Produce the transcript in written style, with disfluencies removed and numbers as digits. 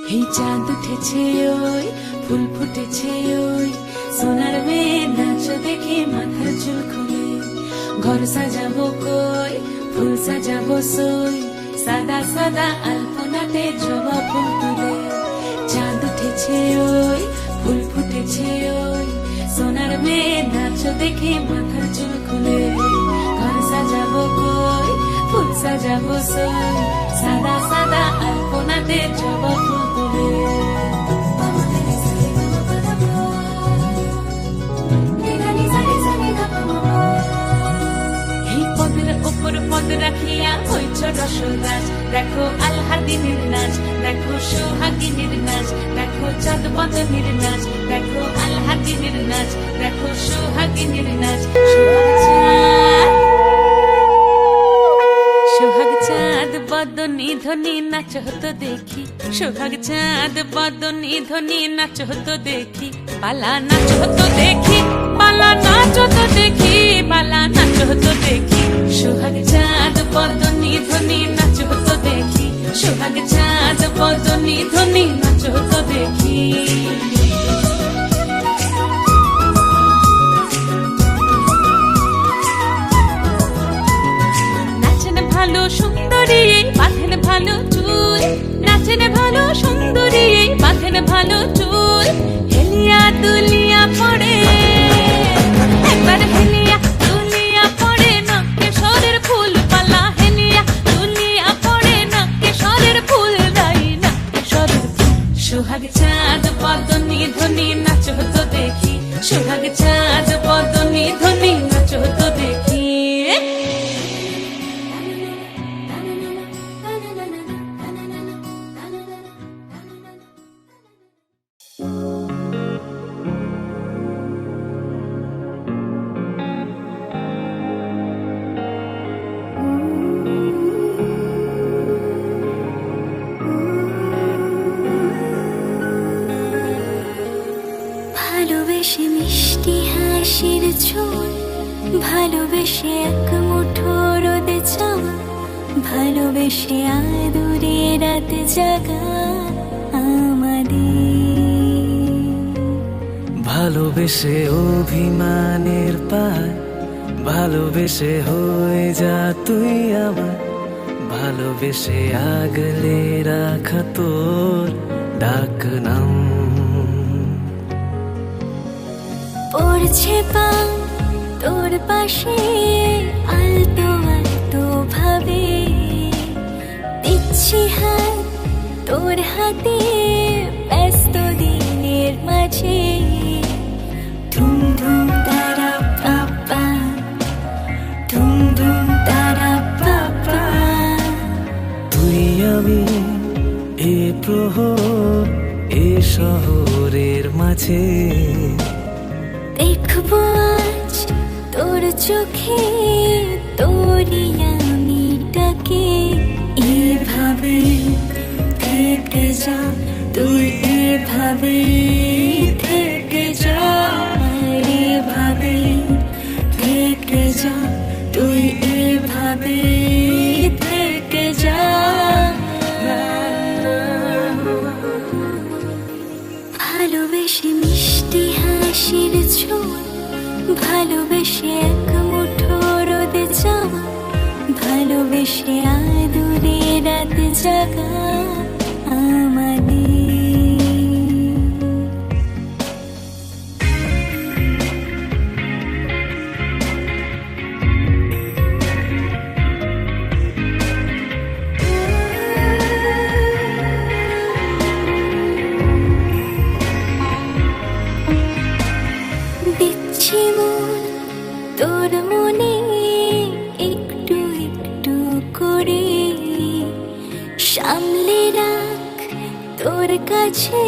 এই চাঁদ উঠেছে ওই ফুল ফুটেছে ওই সোনার মেয়ে নাচ দেখে মাথার চুল খুলে ঘর সাজাবো কই ফুল সাজাবো সই সাদা সাদা আলপনাতে জবা ফুল তুলে চাঁদ উঠেছে ওই ফুল ফুটেছে ওই সোনার মেয়ে নাচ দেখে মাথার চুল খুলে ঘর সাজাবো কই ফুল সাজাবো সই সাদা সাদা আলপনাতে জবা ফুল তুলে পদ রাখিয়া হইছ রসরাজ দেখো আলহাদিনীর নাচ দেখো সোহাগিনীর নাচ দেখো চাঁদ বদনীর নাচ দেখো আলহাদিনীর নাচ দেখো সোহাগিনীর নাচ সোহাগ চাঁদ বদনী ধ্বনি নাচ হতো দেখি সোহাগ চাঁদ বদনী ধ্বনি নাচ হতো দেখি পালা নাচ হতো দেখি পালা নাচ হতো দেখি পালা নাচ হতো দেখি সোহাগ চাঁদ বদনী ধ্বনি নাচ হতো দেখি সোহাগ চাঁদ বদনী ধ্বনি নাচ হতো দেখি নাচেন ভালো সুন্দরী বাঁধেন ভালো চুল নাচেন ভালো সুন্দরী বাঁধেন ভালো চুল হেলিয়া দুলিয়া পড়ে একবার হেলিয়া দুলিয়া পড়ে নকে সরের ফুল পালা হেলিয়া দুলিয়া পড়ে নকে সরের ফুল দাই নকে সরের ফুল সোহাগ চাঁদ বদনী ধ্বনি নাচ হতো দেখি সোহাগ চাঁদ বদনী ধ্বনি নাচ হতো দেখি ভালোবেসে মিষ্টি হাসির ঝোল ভালোবেসে এক মুঠো রোদে চাওয়া ভালোবেসে আদুরে রাত জাগা আমাদের ভালোবেসে অভিমানের পায় ভালোবেসে হয়ে যা তুই আমার ভালোবেসে আগলে রাখা তোর ডাক নাম পড়ছে পা তোর পাশে আলতো আলতো ভাবে দিচ্ছি হাত তোর হাতে ব্যস্ত দিনের মাঝে ধুম ধুম তারা পাপা ধুম ধুম তারা পাপা তুই আমি এ প্রহর এ শহরের মাঝে দেখবো আজ তোর চোখে তোরই আমি ডাকে এভাবে থেকে যা তুই এভাবে থেকে যা এভাবে থেকে যা তুই এভাবে থেকে যা ভালোবেসে মিষ্টি হাসির ঝোল ভালোবেসে এক মুঠো রোদে চাওয়া ভালোবেসে আদুরে রাত জাগা আমাদের দিচ্ছি মন তোর মনে একটু একটু করে সামলে রাখ তোর কাছে